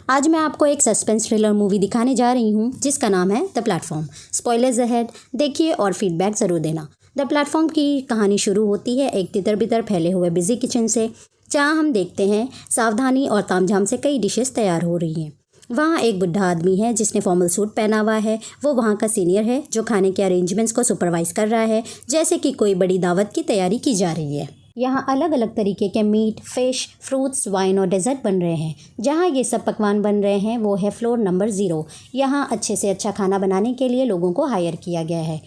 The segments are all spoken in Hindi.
आज मैं आपको एक सस्पेंस थ्रिलर मूवी दिखाने जा रही हूँ जिसका नाम है द प्लेटफॉर्म। स्पॉयलर्स अहेड, देखिए और फीडबैक ज़रूर देना। द प्लेटफॉर्म की कहानी शुरू होती है एक तितर बितर फैले हुए बिजी किचन से, जहाँ हम देखते हैं सावधानी और तामझाम से कई डिशेस तैयार हो रही हैं। वहाँ एक बुढ़ा आदमी है जिसने फॉर्मल सूट पहना हुआ है। वो वहाँ का सीनियर है जो खाने के अरेंजमेंट्स को सुपरवाइज कर रहा है, जैसे कि कोई बड़ी दावत की तैयारी की जा रही है। यहाँ अलग अलग तरीके के मीट, फिश, फ्रूट्स, वाइन और डेजर्ट बन रहे हैं। जहाँ ये सब पकवान बन रहे हैं वो है फ्लोर नंबर 0। यहाँ अच्छे से अच्छा खाना बनाने के लिए लोगों को हायर किया गया है।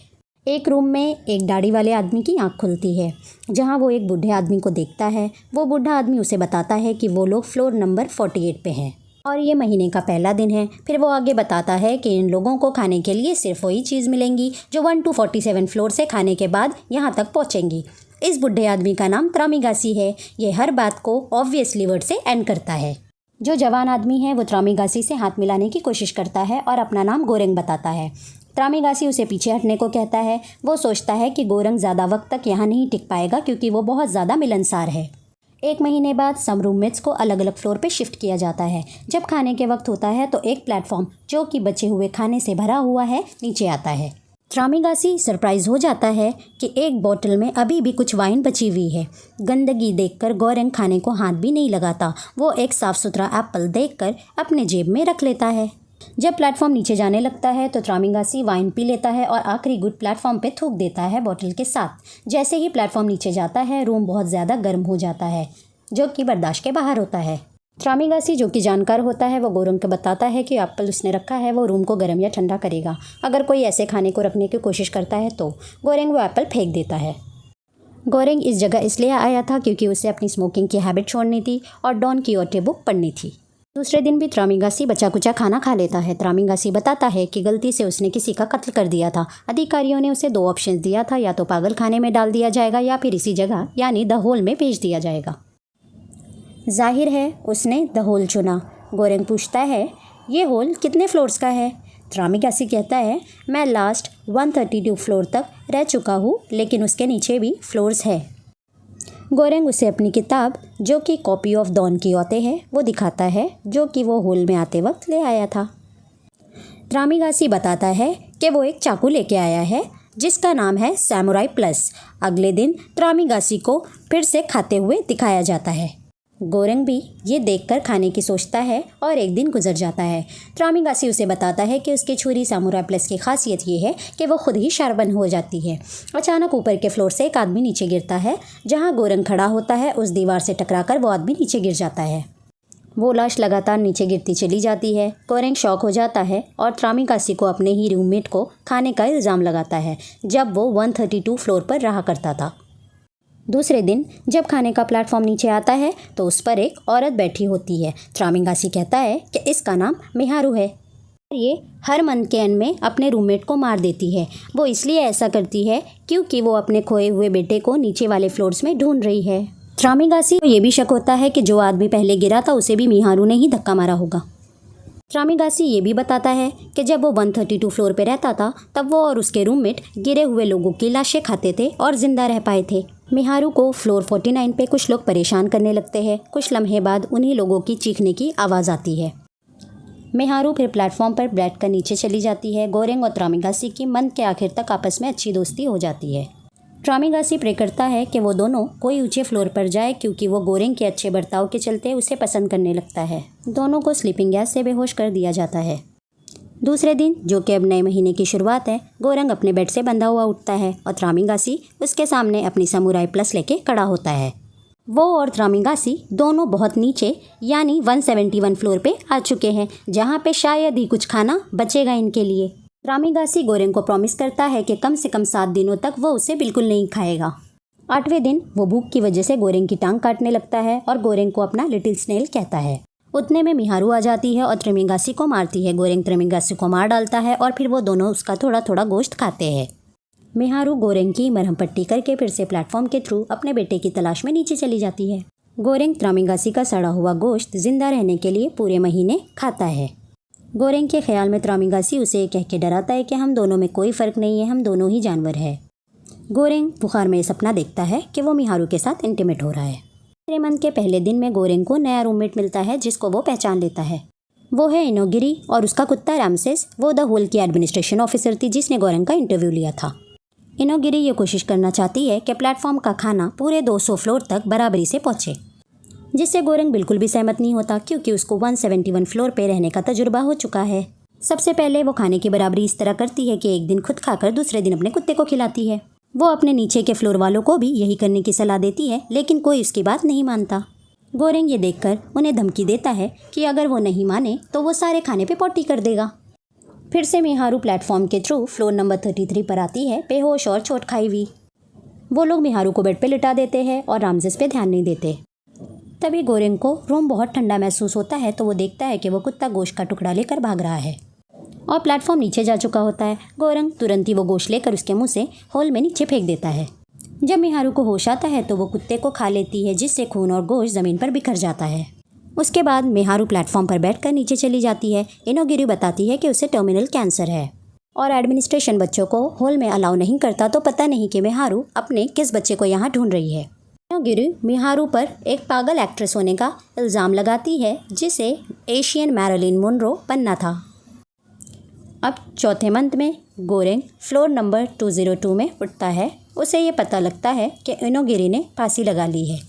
एक रूम में एक दाढ़ी वाले आदमी की आंख खुलती है, जहाँ वो एक बूढ़े आदमी को देखता है। वो बूढ़ा आदमी उसे बताता है कि वो लोग फ्लोर नंबर 48 पे हैं और ये महीने का पहला दिन है। फिर वो आगे बताता है कि इन लोगों को खाने के लिए सिर्फ वही चीज़ मिलेंगी जो 1 to 47 फ्लोर से खाने के बाद यहाँ तक पहुँचेंगी। इस बुढ़े आदमी का नाम त्रामीगासी है। ये हर बात को ऑब्वियसली वर्ड से एंड करता है। जो जवान आदमी है वो त्रामीगासी से हाथ मिलाने की कोशिश करता है और अपना नाम गोरेंग बताता है। त्रामीगासी उसे पीछे हटने को कहता है। वो सोचता है कि गोरेंग ज़्यादा वक्त तक यहाँ नहीं टिक पाएगा क्योंकि वो बहुत ज़्यादा मिलनसार है। एक महीने बाद सब रूममेट्स को अलग अलग फ्लोर पे शिफ्ट किया जाता है। जब खाने के वक्त होता है तो एक प्लेटफॉर्म जो कि बचे हुए खाने से भरा हुआ है नीचे आता है। त्रामीगासी सरप्राइज हो जाता है कि एक बोतल में अभी भी कुछ वाइन बची हुई है। गंदगी देखकर गोरेंग खाने को हाथ भी नहीं लगाता। वो एक साफ़ सुथरा एप्पल देखकर अपने जेब में रख लेता है। जब प्लेटफॉर्म नीचे जाने लगता है तो त्रामीगासी वाइन पी लेता है और आखिरी गुड प्लेटफॉर्म पे थूक देता है बोतल के साथ। जैसे ही प्लेटफॉर्म नीचे जाता है रूम बहुत ज़्यादा गर्म हो जाता है, जो कि बर्दाश्त के बाहर होता है। त्रामीगासी जो कि जानकार होता है वो गोरेंग को बताता है कि एप्पल उसने रखा है वो रूम को गर्म या ठंडा करेगा। अगर कोई ऐसे खाने को रखने की कोशिश करता है तो गोरेंग वो एप्पल फेंक देता है। गोरेंग इस जगह इसलिए आया था क्योंकि उसे अपनी स्मोकिंग की हैबिट छोड़नी थी और डॉन कीहोटे बुक पढ़नी थी। दूसरे दिन भी त्रामीगासी बचा कुचा खाना खा लेता है। त्रामीगासी बताता है कि गलती से उसने किसी का कत्ल कर दिया था। अधिकारियों ने उसे 2 ऑप्शन दिया था, या तो पागल खाने में डाल दिया जाएगा या फिर इसी जगह यानी द होल में भेज दिया जाएगा। जाहिर है उसने द होल चुना। गोरेंग पूछता है, ये होल कितने फ्लोर्स का है? त्रामीगासी कहता है, मैं लास्ट 132 फ्लोर तक रह चुका हूँ, लेकिन उसके नीचे भी फ्लोर्स है। गोरेंग उसे अपनी किताब जो कि कॉपी ऑफ डॉन कीहोटे है वो दिखाता है, जो कि वो होल में आते वक्त ले आया था। त्रामीगासी बताता है कि वो एक चाकू लेके आया है जिसका नाम है सैमुराई प्लस। अगले दिन त्रामीगासी को फिर से खाते हुए दिखाया जाता है। गोरेंग भी ये देखकर खाने की सोचता है और एक दिन गुजर जाता है। त्रामीगासी उसे बताता है कि उसकी छुरी सैमुराई प्लस की खासियत ये है कि वो खुद ही शार्पन हो जाती है। अचानक ऊपर के फ्लोर से एक आदमी नीचे गिरता है। जहाँ गोरेंग खड़ा होता है उस दीवार से टकराकर वो आदमी नीचे गिर जाता है। वो लाश लगातार नीचे गिरती चली जाती है। गोरेंग शॉक हो जाता है और त्रामीगासी को अपने ही रूममेट को खाने का इल्ज़ाम लगाता है, जब वो 132 फ्लोर पर रहा करता था। दूसरे दिन जब खाने का प्लेटफॉर्म नीचे आता है तो उस पर एक औरत बैठी होती है। त्रामीगासी कहता है कि इसका नाम मिहारू है। ये हर मंथ के एंड में अपने रूममेट को मार देती है। वो इसलिए ऐसा करती है क्योंकि वो अपने खोए हुए बेटे को नीचे वाले फ्लोर्स में ढूंढ रही है। त्रामीगासी को ये भी शक होता है कि जो आदमी पहले गिरा था उसे भी मिहारू ने ही धक्का मारा होगा। त्रामीगासी ये भी बताता है कि जब वो 132 फ्लोर पे रहता था तब वो और उसके रूममेट गिरे हुए लोगों की लाशें खाते थे और जिंदा रह पाए थे। मिहारू को फ्लोर 49 पे कुछ लोग परेशान करने लगते हैं। कुछ लम्हे बाद उन्हीं लोगों की चीखने की आवाज़ आती है। मिहारू फिर प्लेटफॉर्म पर बैठकर नीचे चली जाती है। गोरेंग और त्रामीगासी की मंथ के आखिर तक आपस में अच्छी दोस्ती हो जाती है। त्रामीगासी प्रे करता है कि वो दोनों कोई ऊंचे फ्लोर पर जाए क्योंकि वो गोरेंग के अच्छे बर्ताव के चलते उसे पसंद करने लगता है। दोनों को स्लीपिंग गैस से बेहोश कर दिया जाता है। दूसरे दिन जो कि अब नए महीने की शुरुआत है, गोरेंग अपने बेड से बंधा हुआ उठता है और त्रामीगासी उसके सामने अपनी समुराई प्लस लेके खड़ा होता है। वो और त्रामीगासी दोनों बहुत नीचे यानी 171 फ्लोर पे आ चुके हैं, जहाँ पे शायद ही कुछ खाना बचेगा इनके लिए। त्रामीगासी गोरेंग को प्रॉमिस करता है कि कम से कम 7 दिनों तक वो उसे बिल्कुल नहीं खाएगा। 8वें दिन वो भूख की वजह से गोरेंग की टांग काटने लगता है और गोरेंग को अपना लिटिल स्नेल कहता है। उतने में मिहारू आ जाती है और त्रामीगासी को मारती है। गोरेंग त्रामीगासी को मार डालता है और फिर वो दोनों उसका थोड़ा थोड़ा गोश्त खाते हैं। मिहारू गोरेंग की मरहम पट्टी करके फिर से प्लेटफॉर्म के थ्रू अपने बेटे की तलाश में नीचे चली जाती है। गोरेंग त्रामीगासी का सड़ा हुआ गोश्त जिंदा रहने के लिए पूरे महीने खाता है। गोरेंग के ख्याल में त्रामीगासी उसे कह के डराता है कि हम दोनों में कोई फ़र्क नहीं है, हम दोनों ही जानवर हैं। गोरेंग बुखार में सपना देखता है कि वो मिहारू के साथ इंटीमेट हो रहा है। तीसरे मंथ के पहले दिन में गोरेंग को नया रूममेट मिलता है जिसको वो पहचान लेता है। वो है इनोगिरी और उसका कुत्ता रामसेस। वो द होल की एडमिनिस्ट्रेशन ऑफिसर थी जिसने गोरेंग का इंटरव्यू लिया था। इनोगिरी ये कोशिश करना चाहती है कि प्लेटफॉर्म का खाना पूरे 200 फ्लोर तक बराबरी से पहुँचे, जिससे गोरेंग बिल्कुल भी सहमत नहीं होता क्योंकि उसको 171 फ्लोर पे रहने का तजुर्बा हो चुका है। सबसे पहले वो खाने की बराबरी इस तरह करती है कि एक दिन खुद खाकर दूसरे दिन अपने कुत्ते को खिलाती है। वो अपने नीचे के फ्लोर वालों को भी यही करने की सलाह देती है, लेकिन कोई उसकी बात नहीं मानता। गोरेंग ये देखकर उन्हें धमकी देता है कि अगर वो नहीं माने तो वो सारे खाने पे पॉटी कर देगा। फिर से मिहारू प्लेटफॉर्म के थ्रू फ्लोर नंबर 33 पर आती है, बेहोश और चोट खाई हुई। वो लोग मिहारू को बेड पे लिटा देते हैं और रामसेस पे ध्यान नहीं देते। तभी गोरेंग को रूम बहुत ठंडा महसूस होता है तो वो देखता है कि वो कुत्ता गोश्त का टुकड़ा लेकर भाग रहा है और प्लेटफॉर्म नीचे जा चुका होता है। गोरेंग तुरंत ही वो गोश्त लेकर उसके मुंह से होल में नीचे फेंक देता है। जब मिहारू को होश आता है तो वो कुत्ते को खा लेती है, जिससे खून और गोश्त ज़मीन पर बिखर जाता है। उसके बाद मिहारू प्लेटफॉर्म पर बैठकर नीचे चली जाती है। इनोगिरी बताती है कि उसे टर्मिनल कैंसर है और एडमिनिस्ट्रेशन बच्चों को हॉल में अलाउ नहीं करता, तो पता नहीं कि मिहारू अपने किस बच्चे को यहाँ ढूंढ रही है। इनोगिरी मिहारू पर एक पागल एक्ट्रेस होने का इल्ज़ाम लगाती है जिसे एशियन मैरिलिन मोनरो बनना था। अब चौथे मंथ में गोरेंग फ्लोर नंबर 202 में उठता है। उसे ये पता लगता है कि इनोगिरी ने फांसी लगा ली है।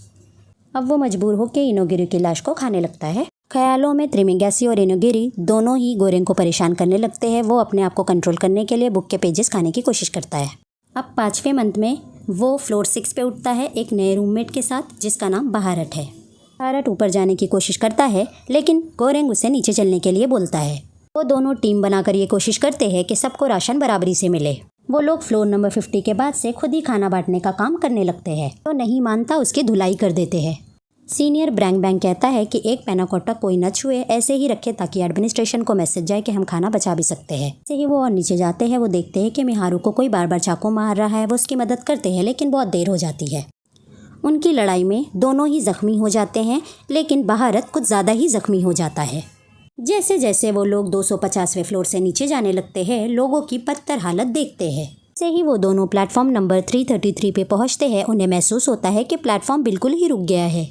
अब वो मजबूर होकर इनोगिरी की लाश को खाने लगता है। ख्यालों में त्रिमिगासी और इनोगिरी दोनों ही गोरेंग को परेशान करने लगते हैं। वो अपने आप को कंट्रोल करने के लिए बुक के पेजेस खाने की कोशिश करता है। अब 5वें मंथ में वो फ्लोर 6 पे उठता है एक नए रूममेट के साथ जिसका नाम बहारत है। बहारत ऊपर जाने की कोशिश करता है लेकिन गोरेंग उसे नीचे चलने के लिए बोलता है। वो दोनों टीम बनाकर ये कोशिश करते हैं कि सबको राशन बराबरी से मिले। वो लोग फ्लोर नंबर 50 के बाद से खुद ही खाना बांटने का काम करने लगते हैं। तो नहीं मानता उसकी धुलाई कर देते हैं। सीनियर ब्रैंग बैंग कहता है कि एक पैनाकोटा कोई न छुए, ऐसे ही रखे ताकि एडमिनिस्ट्रेशन को मैसेज जाए कि हम खाना बचा भी सकते हैं। ऐसे ही वो और नीचे जाते हैं। वो देखते हैं कि मिहारू को कोई बार बार चाकू मार रहा है। वो उसकी मदद करते हैं लेकिन बहुत देर हो जाती है। उनकी लड़ाई में दोनों ही जख्मी हो जाते हैं, लेकिन बहारत कुछ ज़्यादा ही जख्मी हो जाता है। जैसे जैसे वो लोग 250वें फ्लोर से नीचे जाने लगते हैं, लोगों की बदतर हालत देखते हैं। जैसे ही वो दोनों प्लेटफॉर्म नंबर 333 पे पहुंचते हैं, उन्हें महसूस होता है कि प्लेटफॉर्म बिल्कुल ही रुक गया है।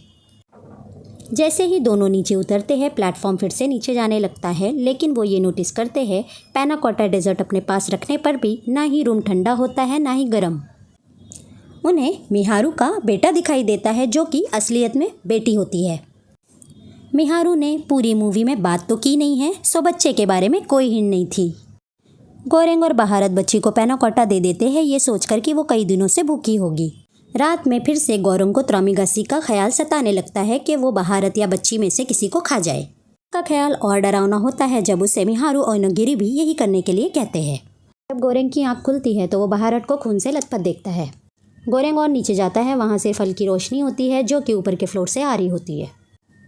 जैसे ही दोनों नीचे उतरते हैं, प्लेटफॉर्म फिर से नीचे जाने लगता है, लेकिन वो ये नोटिस करते हैं पैनाकोटा डेजर्ट अपने पास रखने पर भी ना ही रूम ठंडा होता है ना ही गर्म। उन्हें मिहारू का बेटा दिखाई देता है जो कि असलियत में बेटी होती है। मिहारू ने पूरी मूवी में बात तो की नहीं है, सो बच्चे के बारे में कोई हिंट नहीं थी। गोरेंग और बहारत बच्ची को पैनाकोटा दे देते हैं ये सोचकर कि वो कई दिनों से भूखी होगी। रात में फिर से गोरेंग को त्रिमिगासी का ख्याल सताने लगता है कि वो बहारत या बच्ची में से किसी को खा जाए। का ख्याल और डरावना होता है जब उसे मिहारू और इनोगिरी भी यही करने के लिए कहते हैं। जब गोरेंग की आँख खुलती है तो वो बहारत को खून से लथपथ देखता है। गोरेंग और नीचे जाता है। वहाँ सिर्फ हल्की रोशनी होती है जो कि ऊपर के फ्लोर से आ रही होती है।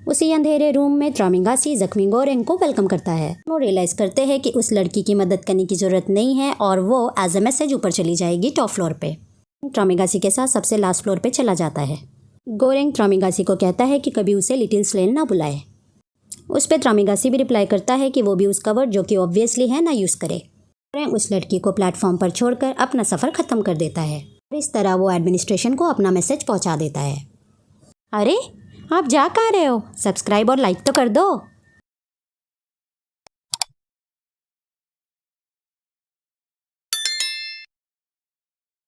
उसी अंधेरे रूम में त्रिमिगासी जख्मी गोरेंग को वेलकम करता है। वो रियलाइज़ करते हैं कि उस लड़की की मदद करने की ज़रूरत नहीं है और वो एज अ मैसेज ऊपर चली जाएगी टॉप फ्लोर पे। त्रिमिगासी के साथ सबसे लास्ट फ्लोर पे चला जाता है। गोरेंग त्रिमिगासी को कहता है कि कभी उसे लिटिल स्लेन ना बुलाए। उस पर त्रिमिगासी भी रिप्लाई करता है कि वो भी उसका वर्ड जो कि ऑब्वियसली है ना यूज़ करे। गोरेंग उस लड़की को प्लेटफॉर्म पर छोड़कर अपना सफ़र ख़त्म कर देता है। इस तरह वो एडमिनिस्ट्रेशन को अपना मैसेज पहुंचा देता है। अरे आप जा कहाँ रहे हो? सब्सक्राइब और लाइक तो कर दो।